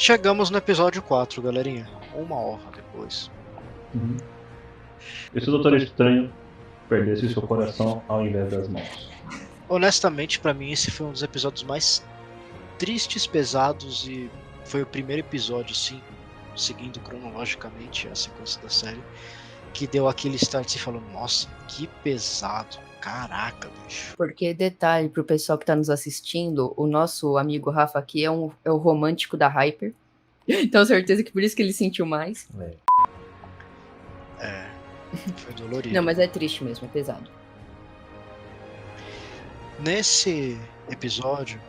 chegamos no episódio 4, galerinha. 1 hora depois. Uhum. E se o Doutor Estranho perdesse o seu coração ao invés das mãos? Honestamente, pra mim, esse foi um dos episódios mais tristes, pesados, e foi o primeiro episódio, assim, seguindo cronologicamente a sequência da série, que deu aquele start e falou, nossa, que pesado, caraca, bicho. Porque, detalhe pro pessoal que tá nos assistindo, o nosso amigo Rafa aqui é o romântico da Hyper. Então, certeza que por isso que ele sentiu mais. Foi dolorido. Não, mas é triste mesmo, é pesado. Nesse episódio,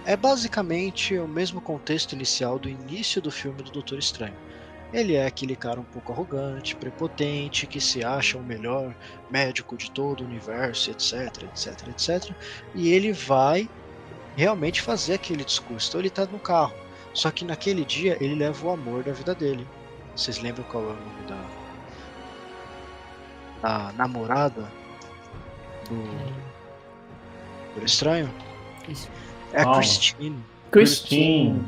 é basicamente o mesmo contexto inicial do início do filme do Doutor Estranho. Ele é aquele cara um pouco arrogante, prepotente, que se acha o melhor médico de todo o universo, etc, etc, etc. E ele vai realmente fazer aquele discurso. Então ele tá no carro. Só que naquele dia ele leva o amor da vida dele. Vocês lembram qual é o nome da namorada do Estranho? Isso. É a Calma. Christine. Christine.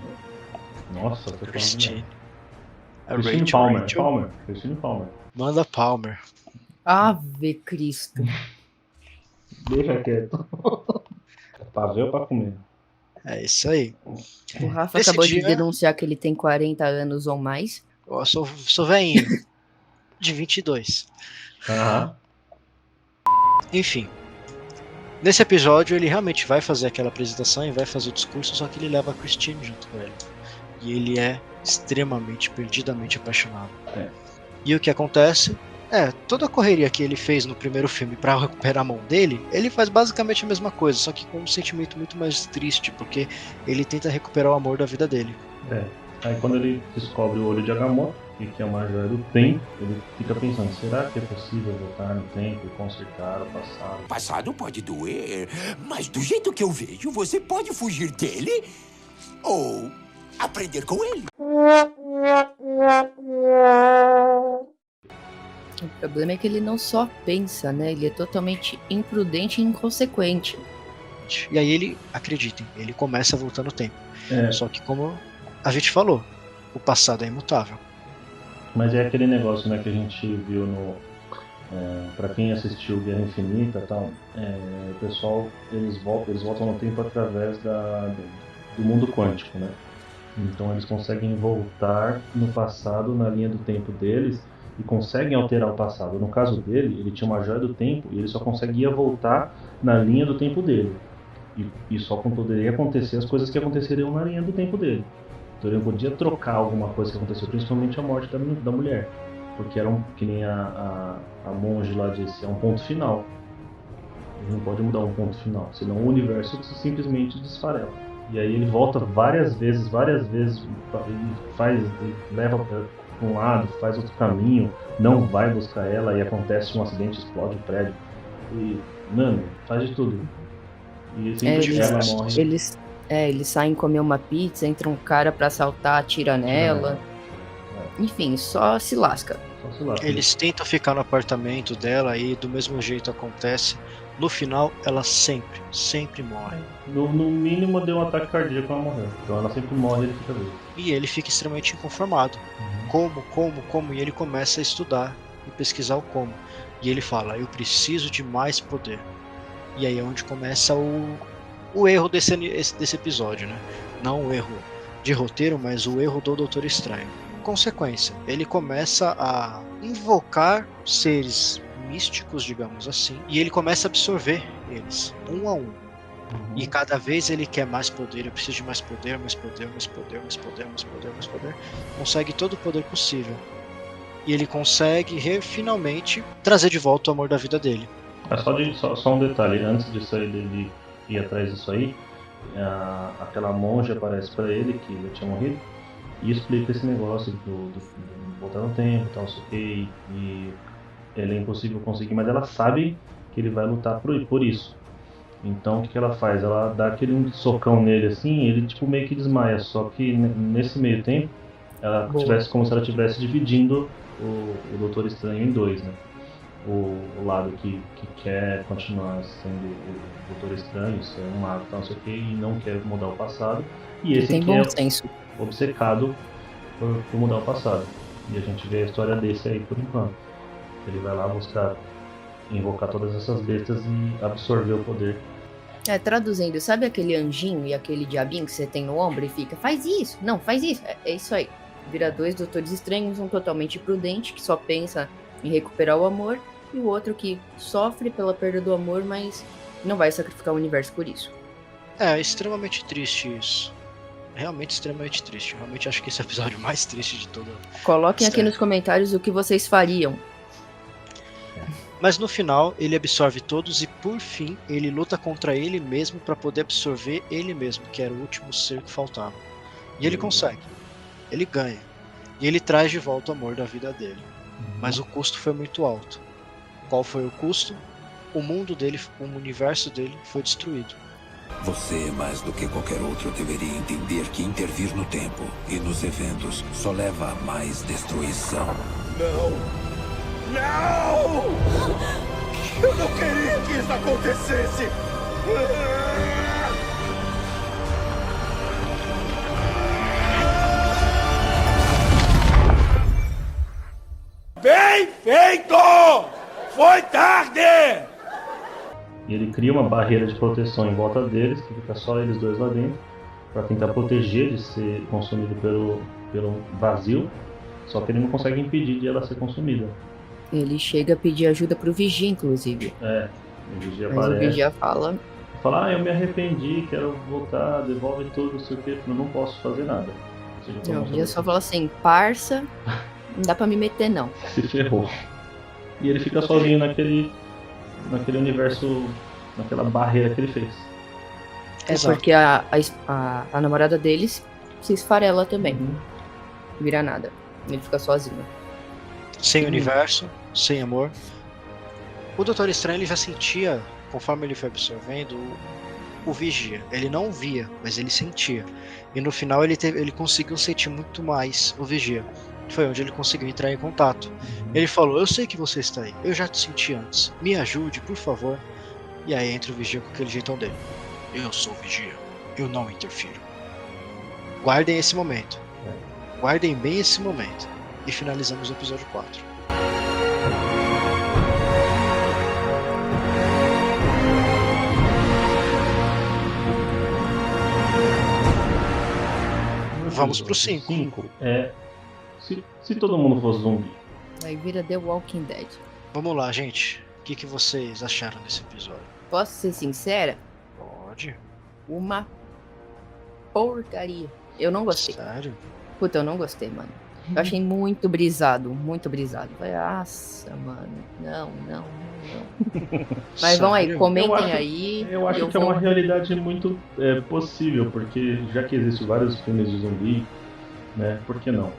Nossa, tô falando Christine. A Christine Palmer. Christine Palmer. Amanda Palmer. Ave Cristo. Deixa quieto. Pra ver ou pra comer? É isso aí. O Rafa Esse acabou dia- de denunciar que ele tem 40 anos ou mais. Eu sou velhinho. De 22. Aham. Enfim. Nesse episódio ele realmente vai fazer aquela apresentação e vai fazer o discurso, só que ele leva a Christine junto com ele. E ele é extremamente, perdidamente apaixonado. É. E o que acontece toda a correria que ele fez no primeiro filme pra recuperar a mão dele, ele faz basicamente a mesma coisa, só que com um sentimento muito mais triste, porque ele tenta recuperar o amor da vida dele. Aí quando ele descobre o olho de Agamotto, que é uma joia do tempo, ele fica pensando, será que é possível voltar no tempo e consertar o passado? O passado pode doer, mas do jeito que eu vejo, você pode fugir dele ou aprender com ele. O problema é que ele não só pensa, né? Ele é totalmente imprudente e inconsequente. E aí ele, acreditem, ele começa a voltar no tempo. É, Só que como a gente falou, o passado é imutável. mas é aquele negócio, né, que a gente viu no... pra quem assistiu Guerra Infinita e tal, o pessoal, eles voltam no tempo através do mundo quântico, né? Então eles conseguem voltar no passado, na linha do tempo deles, e conseguem alterar o passado. No caso dele, ele tinha uma joia do tempo e ele só conseguia voltar na linha do tempo dele. E só poderia acontecer as coisas que aconteceriam na linha do tempo dele. Então ele não podia trocar alguma coisa que aconteceu, principalmente a morte da mulher. Porque era que nem a monge lá disse, é um ponto final. Ele não pode mudar um ponto final, senão o universo simplesmente desfarela. E aí ele volta várias vezes, ele leva para um lado, faz outro caminho, não vai buscar ela e acontece um acidente, explode o prédio. E, mano, faz de tudo. E sempre ela morre. Eles saem comer uma pizza, entra um cara pra assaltar, atira nela. Enfim, só se lasca. Eles tentam ficar no apartamento dela e do mesmo jeito acontece. No final, ela sempre morre. No mínimo deu um ataque cardíaco e ela morreu. Então ela sempre morre e ele fica vivo. E ele fica extremamente inconformado. Como? E ele começa a estudar e pesquisar o como. E ele fala, eu preciso de mais poder. E aí é onde começa o erro desse episódio, né? Não o erro de roteiro, mas o erro do Doutor Estranho. Consequência, ele começa a invocar seres místicos, digamos assim, e ele começa a absorver eles, um a um. E cada vez ele quer mais poder, eu preciso de mais poder, mais poder, mais poder, mais poder, mais poder, mais poder. Consegue todo o poder possível. E ele consegue finalmente trazer de volta o amor da vida dele. Só um detalhe, antes disso aí dele ir atrás disso aí, aquela monja aparece pra ele que ele tinha morrido e explica esse negócio do voltar no tempo, tal, sei o que, e ele é impossível conseguir, mas ela sabe que ele vai lutar por isso. Então o que ela faz? Ela dá aquele socão nele assim, ele tipo meio que desmaia, só que nesse meio tempo ela tivesse como se ela estivesse dividindo o Doutor Estranho em dois, né? O lado que quer continuar sendo o Doutor Estranho, ser um mago, tal, não sei o que, e não quer mudar o passado, e esse tem que bom senso. obcecado por mudar o passado. E a gente vê a história desse aí por enquanto. Ele vai lá buscar invocar todas essas bestas e absorver o poder. Traduzindo, sabe aquele anjinho e aquele diabinho que você tem no ombro e fica, faz isso, não, faz isso, é isso aí. Vira 2 doutores estranhos, um totalmente prudente, que só pensa em recuperar o amor, e o outro que sofre pela perda do amor, mas não vai sacrificar o universo por isso. É extremamente triste isso. Realmente extremamente triste. Realmente acho que esse é o episódio mais triste de toda. Coloquem aqui nos comentários o que vocês fariam. Mas no final ele absorve todos e por fim ele luta contra ele mesmo para poder absorver ele mesmo, que era o último ser que faltava. E ele consegue. Ele ganha. E ele traz de volta o amor da vida dele. Mas o custo foi muito alto. Qual foi o custo? O mundo dele, o universo dele foi destruído. Você, mais do que qualquer outro, deveria entender que intervir no tempo e nos eventos só leva a mais destruição. Não! Não! Eu não queria que isso acontecesse! Bem feito! Foi tarde! E ele cria uma barreira de proteção em volta deles, que fica só eles dois lá dentro, para tentar proteger de ser consumido pelo vazio, só que ele não consegue impedir de ela ser consumida. Ele chega a pedir ajuda pro Vigia, inclusive. O Vigia Mas aparece. o Vigia fala... Fala, eu me arrependi, quero voltar, devolve tudo, não sei o que, eu não posso fazer nada. O Vigia só fala assim, parça, não dá pra me meter não. Se ferrou. E ele fica sozinho naquele universo, naquela barreira que ele fez. Exato. Porque a namorada deles se esfarela também. Não vira nada. Ele fica sozinho. Sem universo, sem amor. O Doutor Estranho ele já sentia, conforme ele foi absorvendo, o Vigia. Ele não via, mas ele sentia. E no final ele conseguiu sentir muito mais o Vigia. Foi onde ele conseguiu entrar em contato. Ele falou, eu sei que você está aí, eu já te senti antes, me ajude, por favor. E aí entra o Vigia com aquele jeitão dele. Eu sou o Vigia, eu não interfiro. Guardem esse momento. Guardem bem esse momento. E finalizamos o episódio 4. Vamos pro 5. 5 se todo mundo fosse zumbi. Aí vira The Walking Dead. Vamos lá, gente. O que vocês acharam desse episódio? Posso ser sincera? Pode. Uma porcaria. Eu não gostei. Sério? Puta, eu não gostei, mano. Eu achei muito brisado, muito brisado. Falei, nossa, mano, não. Mas vão aí, comentem aí. Eu acho que é uma realidade muito possível, porque já que existem vários filmes de zumbi, né, por que não?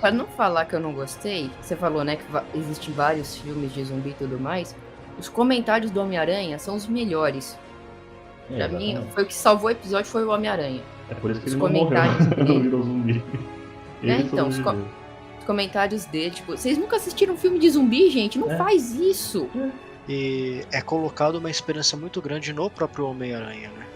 Pra não falar que eu não gostei, você falou, né, que existem vários filmes de zumbi e tudo mais, os comentários do Homem-Aranha são os melhores. Pra mim, foi o que salvou o episódio, foi o Homem-Aranha. É por isso que Os ele não comentários morreu, não virou zumbi. Então, os comentários dele, tipo, vocês nunca assistiram um filme de zumbi, gente? Não faz isso! E é colocado uma esperança muito grande no próprio Homem-Aranha, né?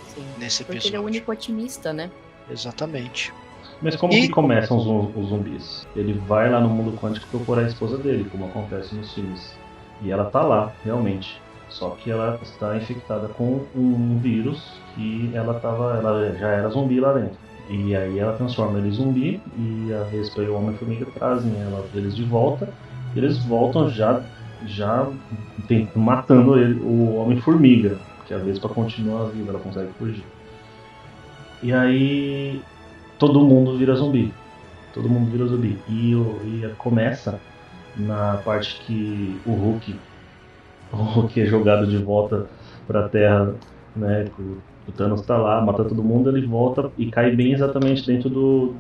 Sim, nesse porque episódio. ele é o único otimista, né? Exatamente. Mas como que começam os zumbis? Ele vai lá no mundo quântico procurar a esposa dele, como acontece nos filmes. E ela tá lá, realmente. Só que ela está infectada com um vírus que ela já era zumbi lá dentro. E aí ela transforma ele em zumbi e a Vespa e o Homem-Formiga trazem eles de volta. E eles voltam já matando o Homem-Formiga, porque a Vespa continua viva, ela consegue fugir. E aí todo mundo vira zumbi. E começa na parte que o Hulk é jogado de volta pra Terra, né? O Thanos tá lá, mata todo mundo, ele volta e cai bem exatamente dentro do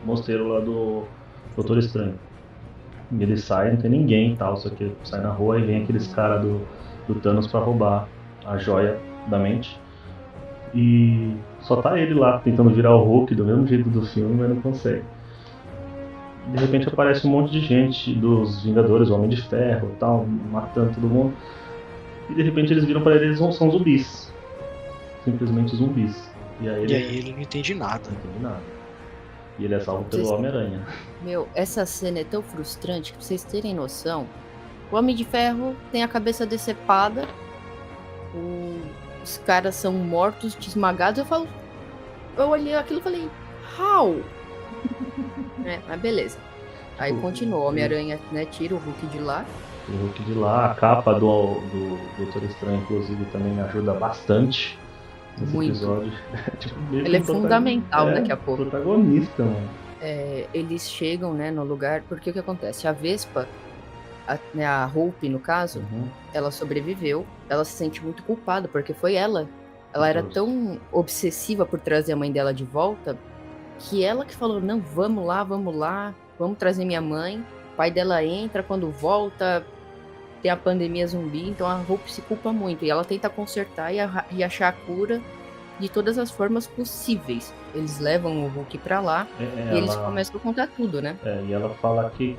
mosteiro lá do Doutor Estranho. E ele sai, não tem ninguém e tal, só que sai na rua e vem aqueles caras do Thanos pra roubar a joia da mente. E só tá ele lá tentando virar o Hulk do mesmo jeito do filme, mas não consegue. De repente aparece um monte de gente dos Vingadores, o Homem de Ferro e tal, matando todo mundo. E de repente eles viram para eles são zumbis. Simplesmente zumbis. E aí E aí ele não entende nada. não entende nada. E ele é salvo pelo Homem-Aranha. Meu, essa cena é tão frustrante que pra vocês terem noção, o Homem de Ferro tem a cabeça decepada, os caras são mortos, esmagados. Eu olhei aquilo e falei, how? Mas beleza. Aí continua, o Homem-Aranha, né, tira o Hulk de lá. O Hulk de lá, a capa do Doutor Estranho, inclusive, também ajuda bastante nesse Muito. episódio. Tipo, meio Ele é que um fundamental daqui a pouco. Protagonista, mano. Eles chegam, né, no lugar, porque o que acontece? A Vespa, a Hope, no caso, Uhum. ela sobreviveu, ela se sente muito culpada, porque foi ela. Ela era tão obsessiva por trazer a mãe dela de volta, que ela que falou, não, vamos lá, vamos trazer minha mãe. O pai dela entra, quando volta, tem a pandemia zumbi, então a Hope se culpa muito. E ela tenta consertar e achar a cura de todas as formas possíveis. Eles levam o Hulk pra lá e eles começam a contar tudo, né? E ela fala que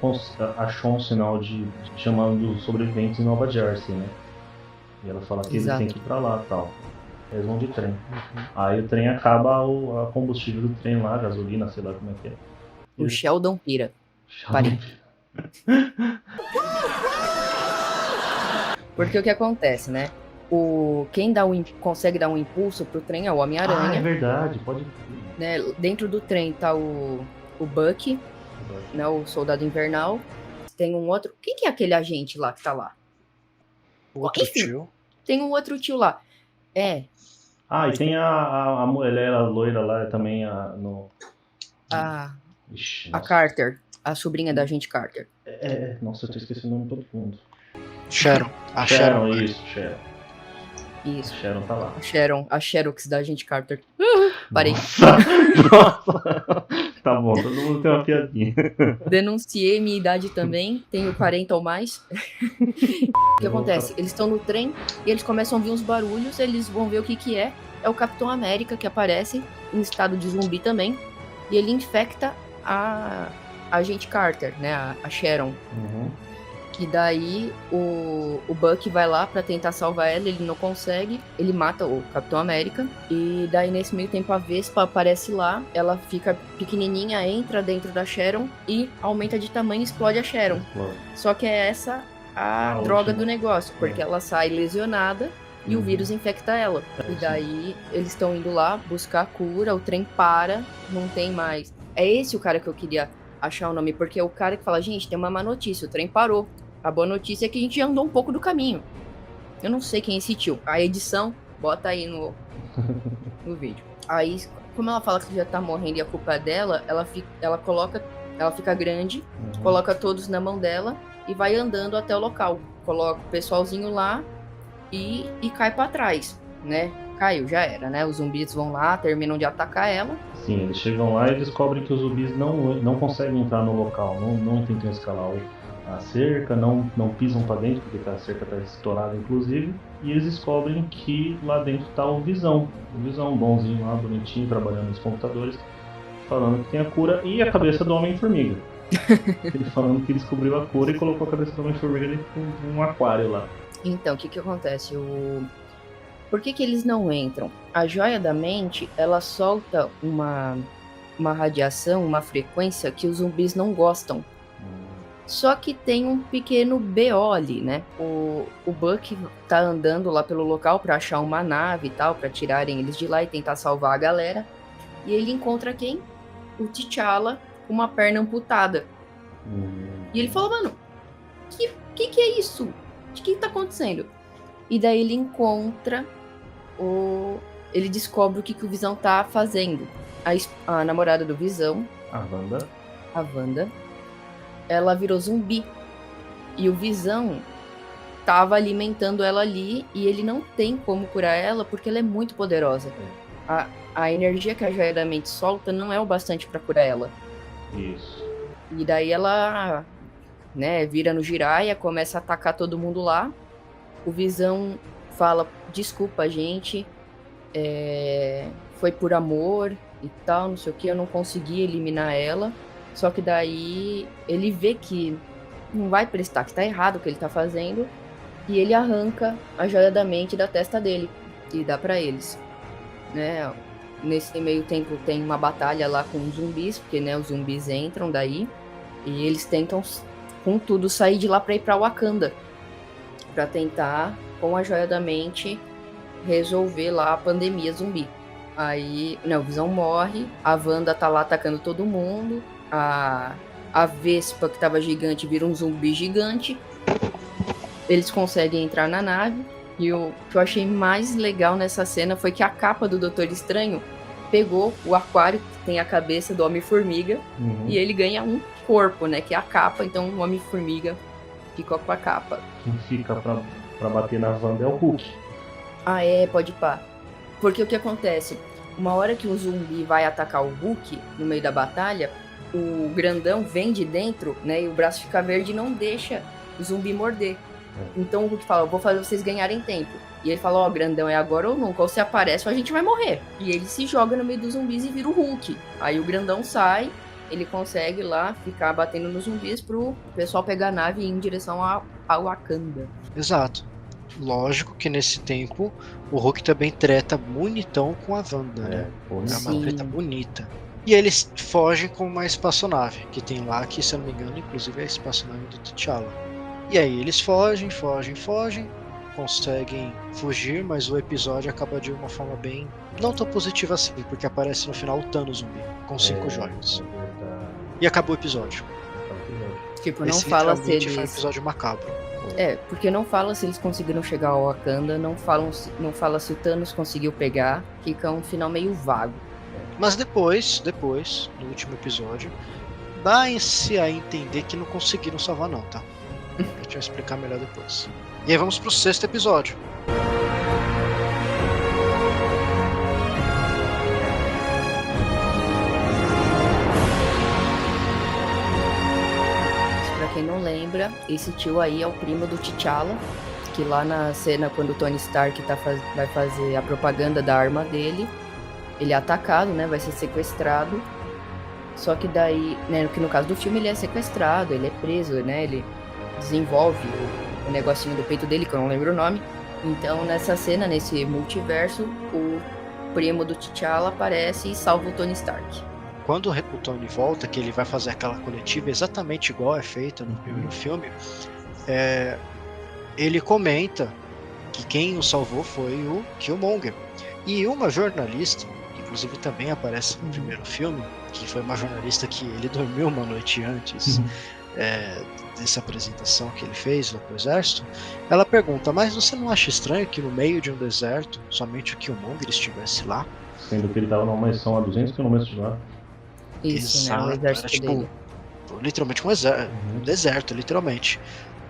achou um sinal de chamando os sobreviventes em Nova Jersey, né? E ela fala que eles têm que ir pra lá e tal. Eles vão de trem. Aí o trem acaba, a combustível do trem lá, gasolina, sei lá como é que é. O Sheldon pira. Parei. Porque o que acontece, né? Quem consegue dar um impulso pro trem é o Homem-Aranha. Ah, é verdade, pode... Né? Dentro do trem tá o Bucky, né? O Soldado Invernal. Tem um outro... Quem que é aquele agente lá que tá lá? O outro tio. Tem um outro tio lá. Ah, e tem a mulher, a loira lá também, Ixi, a Carter, a sobrinha da agente Carter. Nossa, eu tô esquecendo o nome de todo mundo. Sharon. Sharon, isso, Sharon. Isso. A Sharon tá lá. A Xerox da agente Carter. Parei. Nossa. Tá bom, todo mundo tem uma piadinha. Denunciei minha idade também, tenho 40 ou mais. O que acontece? Eles estão no trem e eles começam a ouvir uns barulhos, eles vão ver o que é. É o Capitão América que aparece, em estado de zumbi também, e ele infecta a agente Carter, né, a Sharon. Uhum. E daí o Bucky vai lá pra tentar salvar ela, ele não consegue, ele mata o Capitão América. E daí nesse meio tempo a Vespa aparece lá, ela fica pequenininha, entra dentro da Sharon e aumenta de tamanho e explode a Sharon. Só que é essa a droga do negócio, porque ela sai lesionada e o vírus infecta ela. E daí eles estão indo lá buscar a cura, o trem para, não tem mais. É esse o cara que eu queria achar o nome, porque é o cara que fala, gente, tem uma má notícia, o trem parou. A boa notícia é que a gente andou um pouco do caminho. Eu não sei quem é esse tio. A edição, bota aí no vídeo. Aí, como ela fala que já tá morrendo e a culpa é dela, ela fica grande, coloca todos na mão dela e vai andando até o local. Coloca o pessoalzinho lá e cai pra trás, né? Caiu, já era, né? Os zumbis vão lá, terminam de atacar ela. Sim, eles chegam lá e descobrem que os zumbis não conseguem entrar no local, não tentam escalar a cerca, não pisam pra dentro, porque a cerca tá estourada inclusive, e eles descobrem que lá dentro tá o Visão bonzinho lá, bonitinho, trabalhando nos computadores, falando que tem a cura, e a cabeça do Homem-Formiga. Ele falando que descobriu a cura e colocou a cabeça do Homem-Formiga dentro de um aquário lá. Então, o que acontece? Por que eles não entram? A joia da mente, ela solta uma radiação, uma frequência que os zumbis não gostam. Só que tem um pequeno BO ali, né? O Bucky tá andando lá pelo local pra achar uma nave e tal, pra tirarem eles de lá e tentar salvar a galera. E ele encontra quem? O T'Challa com uma perna amputada. E ele fala, mano, que é isso? O que tá acontecendo? E daí ele encontra ele descobre o que o Visão tá fazendo. A namorada do Visão, a Wanda, ela virou zumbi. E o Visão tava alimentando ela ali e ele não tem como curar ela porque ela é muito poderosa. A energia que a Joia da Mente solta não é o bastante pra curar ela. Isso. E daí ela, né, vira no Jiraiya, começa a atacar todo mundo lá. O Visão fala, desculpa, gente, foi por amor e tal, não sei o que, eu não consegui eliminar ela. Só que daí ele vê que não vai prestar, que tá errado o que ele tá fazendo, e ele arranca a Joia da Mente da testa dele e dá pra eles, né? nesse meio tempo tem uma batalha lá com os zumbis, porque, né, os zumbis entram daí e eles tentam, com tudo, sair de lá pra ir pra Wakanda, pra tentar, com a Joia da Mente, resolver lá a pandemia zumbi. Aí, né, o Visão morre, a Wanda tá lá atacando todo mundo, a Vespa, que tava gigante, vira um zumbi gigante. Eles conseguem entrar na nave. E o que eu achei mais legal nessa cena foi que a capa do Doutor Estranho pegou o aquário que tem a cabeça do Homem-Formiga e ele ganha um corpo, né, que é a capa. Então o Homem-Formiga ficou com a capa. Quem fica pra bater na Wanda é o Hulk. Ah, pode pá. Porque o que acontece? Uma hora que o zumbi vai atacar o Hulk no meio da batalha, o grandão vem de dentro, né, e o braço fica verde e não deixa o zumbi morder. Então o Hulk fala, eu vou fazer vocês ganharem tempo. E ele fala, grandão, é agora ou nunca, ou você aparece ou a gente vai morrer. E ele se joga no meio dos zumbis e vira o Hulk. Aí o grandão sai, ele consegue lá ficar batendo nos zumbis pro pessoal pegar a nave e ir em direção a Wakanda. Exato. Lógico que nesse tempo o Hulk também treta bonitão com a Wanda, né? É uma treta bonita. E eles fogem com uma espaçonave que tem lá, que se eu não me engano, inclusive é a espaçonave do T'Challa. E aí eles fogem, conseguem fugir, mas o episódio acaba de uma forma bem não tão positiva assim, porque aparece no final o Thanos zumbi, com 5 joias. E acabou o episódio. Tipo, não fala se eles... foi um episódio macabro. Porque não fala se eles conseguiram chegar ao Wakanda, não fala se o Thanos conseguiu pegar, fica um final meio vago. Mas depois, no último episódio, dá-se a entender que não conseguiram salvar não, tá? A gente vai explicar melhor depois. E aí vamos pro 6º episódio. Pra quem não lembra, esse tio aí é o primo do T'Challa, que lá na cena quando o Tony Stark vai fazer a propaganda da arma dele, ele é atacado, né, vai ser sequestrado. Só que daí, né, que no caso do filme ele é sequestrado, ele é preso, né, ele desenvolve o negocinho do peito dele, que eu não lembro o nome. Então nessa cena, nesse multiverso, o primo do T'Challa aparece e salva o Tony Stark. Quando o Tony volta, que ele vai fazer aquela coletiva exatamente igual é feita no primeiro filme, ele comenta que quem o salvou foi o Killmonger. E uma jornalista, que inclusive também aparece no primeiro filme, que foi uma jornalista que ele dormiu uma noite antes dessa apresentação que ele fez lá pro exército, ela pergunta, mas você não acha estranho que no meio de um deserto somente o Killmonger estivesse lá? Sendo que ele estava numa missão a 200 km de lá. Isso, exato, né, o exército dele. Literalmente um deserto, literalmente.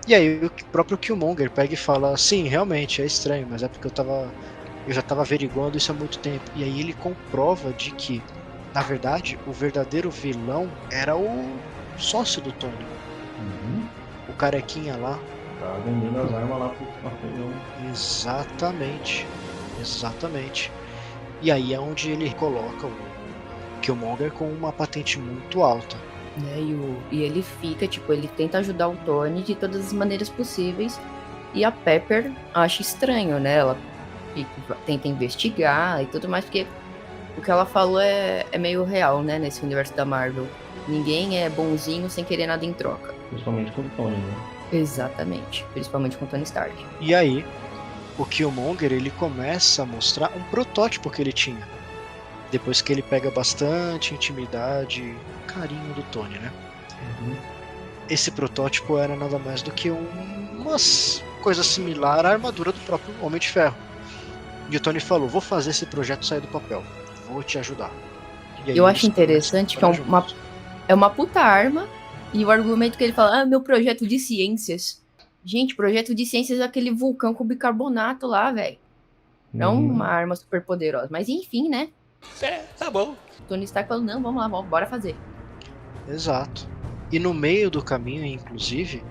E aí o próprio Killmonger pega e fala, sim, realmente é estranho, mas é porque eu já estava averiguando isso há muito tempo. E aí ele comprova de que, na verdade, o verdadeiro vilão era o sócio do Tony. O carequinha lá. Tá vendendo as armas lá pro papelão. Exatamente. E aí é onde ele coloca o Killmonger com uma patente muito alta. E ele fica, tipo, ele tenta ajudar o Tony de todas as maneiras possíveis. E a Pepper acha estranho, né? Ela tenta investigar e tudo mais, porque o que ela falou é meio real, né? Nesse universo da Marvel. Ninguém é bonzinho sem querer nada em troca. Principalmente com o Tony, né? Exatamente. Principalmente com o Tony Stark. E aí, o Killmonger, ele começa a mostrar um protótipo que ele tinha. Depois que ele pega bastante intimidade e carinho do Tony, né? Esse protótipo era nada mais do que uma coisa similar à armadura do próprio Homem de Ferro. E o Tony falou, vou fazer esse projeto sair do papel. Vou te ajudar. E aí eu acho interessante que é uma puta arma. E o argumento que ele fala, meu projeto de ciências. Gente, projeto de ciências é aquele vulcão com bicarbonato lá, velho. Não uma arma super poderosa. Mas enfim, né? Tá bom. O Tony Stark falou, não, vamos lá, bora fazer. Exato. E no meio do caminho, inclusive,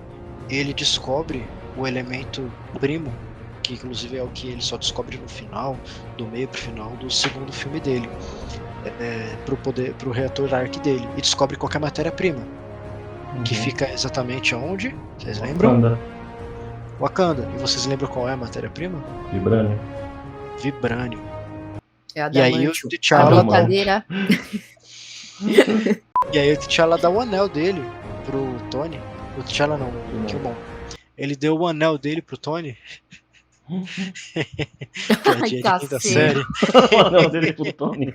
ele descobre o elemento primo, que inclusive é o que ele só descobre no final, do meio pro final do segundo filme dele, pro reator Arc dele, e descobre qualquer matéria-prima, que fica exatamente onde? Vocês lembram? Wakanda. E vocês lembram qual é a matéria-prima? Vibranium. Vibranium. É a E aí o Adamantium. T'Challa A brincadeira. E aí o T'Challa dá o anel dele pro Tony. O T'Challa não, o Killmonger. Ele deu o anel dele pro Tony. Piadinha de quinta cacete. série. O anel dele pro Tony.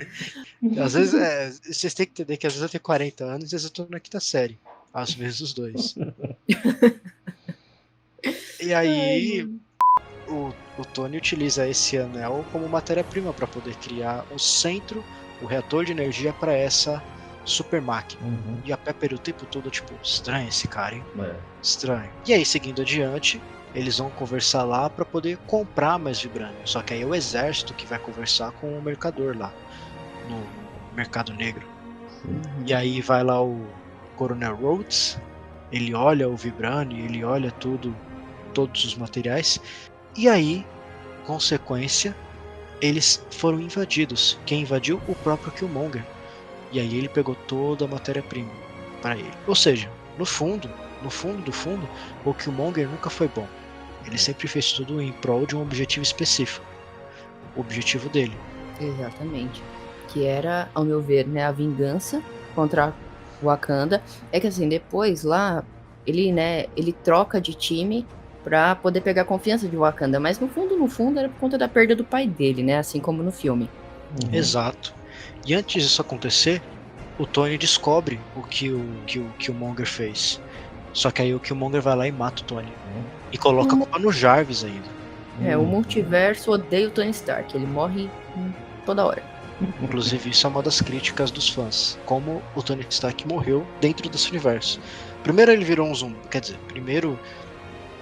Às vezes, vocês têm que entender que às vezes eu tenho 40 anos e às vezes eu tô na quinta série. Às vezes os dois. E aí o Tony utiliza esse anel como matéria-prima para poder criar o centro, o reator de energia para essa super máquina. Uhum. E a Pepper o tempo todo, tipo, estranho esse cara, hein? É. Estranho. E aí, seguindo adiante, eles vão conversar lá para poder comprar mais vibrânio. Só que aí é o exército que vai conversar com o mercador lá, no mercado negro. Sim. E aí vai lá o Coronel Rhodes, ele olha o vibrânio, ele olha tudo, todos os materiais, e aí, consequência, eles foram invadidos. Quem invadiu? O próprio Killmonger. E aí ele pegou toda a matéria-prima para ele. Ou seja, no fundo do fundo, o Killmonger nunca foi bom. Ele sempre fez tudo em prol de um objetivo específico. O objetivo dele. Exatamente. Que era, ao meu ver, né, a vingança contra Wakanda. É que assim, depois lá, ele troca de time pra poder pegar a confiança de Wakanda. Mas no fundo, era por conta da perda do pai dele, né? Assim como no filme. Uhum. Exato. E antes disso acontecer, o Tony descobre o que o Killmonger fez. Só que aí o Killmonger vai lá e mata o Tony. E coloca a culpa no Jarvis ainda. O multiverso odeia o Tony Stark. Ele morre toda hora. Inclusive, isso é uma das críticas dos fãs. Como o Tony Stark morreu dentro desse universo. Primeiro ele virou um zumbi. Quer dizer, primeiro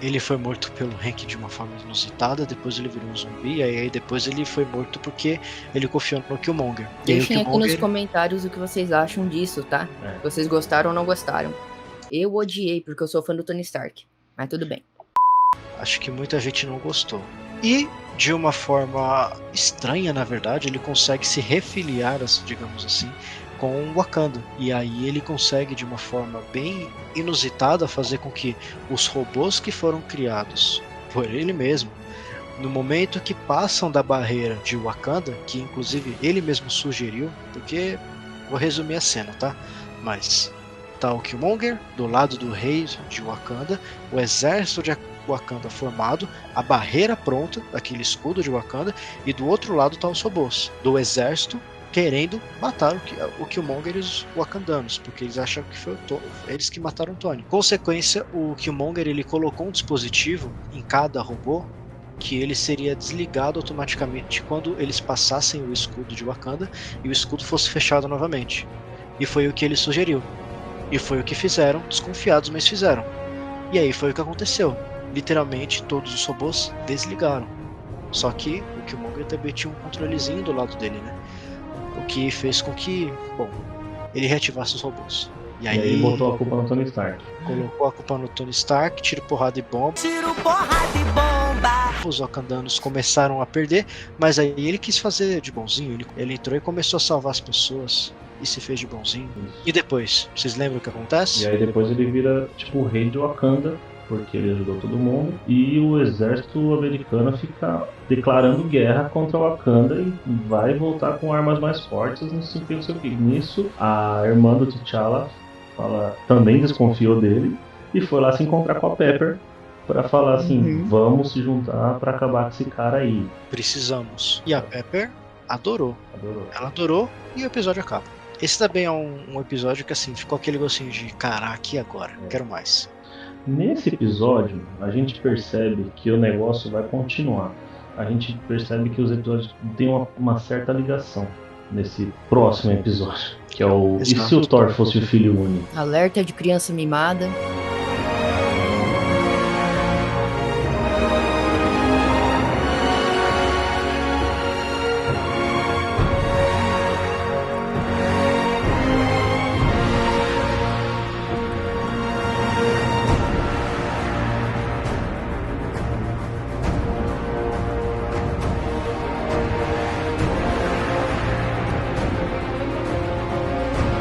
ele foi morto pelo Hank de uma forma inusitada. Depois ele virou um zumbi. E aí depois ele foi morto porque ele confiou no Killmonger. Deixem aqui nos comentários o que vocês acham disso, tá? Se vocês gostaram ou não gostaram. Eu odiei porque eu sou fã do Tony Stark. Mas tudo bem. Acho que muita gente não gostou. E, de uma forma estranha, na verdade, ele consegue se refiliar, digamos assim, com o Wakanda. E aí ele consegue, de uma forma bem inusitada, fazer com que os robôs que foram criados por ele mesmo, no momento que passam da barreira de Wakanda, que inclusive ele mesmo sugeriu, porque vou resumir a cena, tá? Mas tá o Killmonger do lado do rei de Wakanda, o exército de Wakanda formado, a barreira pronta, aquele escudo de Wakanda, e do outro lado tá os robôs do exército querendo matar o Killmonger e os wakandanos, porque eles acham que foi eles que mataram o Tony. Consequência, o Killmonger ele colocou um dispositivo em cada robô que ele seria desligado automaticamente quando eles passassem o escudo de Wakanda e o escudo fosse fechado novamente. E foi o que ele sugeriu. E foi o que fizeram, desconfiados, mas fizeram. E aí foi o que aconteceu. Literalmente todos os robôs desligaram. Só que o Killmonger também tinha um controlezinho do lado dele, né? O que fez com que, bom, ele reativasse os robôs. E aí botou a culpa no Tony Stark. Colocou a culpa no Tony Stark, tiro, porrada e bomba. Os wakandanos começaram a perder, mas aí ele quis fazer de bonzinho. Ele entrou e começou a salvar as pessoas. E se fez de bonzinho. Isso. E depois, vocês lembram o que acontece? E aí depois ele vira tipo o rei de Wakanda, porque ele ajudou todo mundo, e o exército americano fica declarando guerra contra o Wakanda e vai voltar com armas mais fortes, não sei o que. Nisso, a irmã do T'Challa também desconfiou dele e foi lá se encontrar com a Pepper para falar assim, vamos se juntar para acabar com esse cara aí. Precisamos. E a Pepper adorou. Ela adorou e o episódio acaba. Esse também é um episódio que assim, ficou aquele gostinho de caraca, e agora? Quero mais. Nesse episódio, a gente percebe que o negócio vai continuar. A gente percebe que os episódios têm uma certa ligação nesse próximo episódio, que é o... Exato. E se o Thor fosse o filho único? Alerta de criança mimada.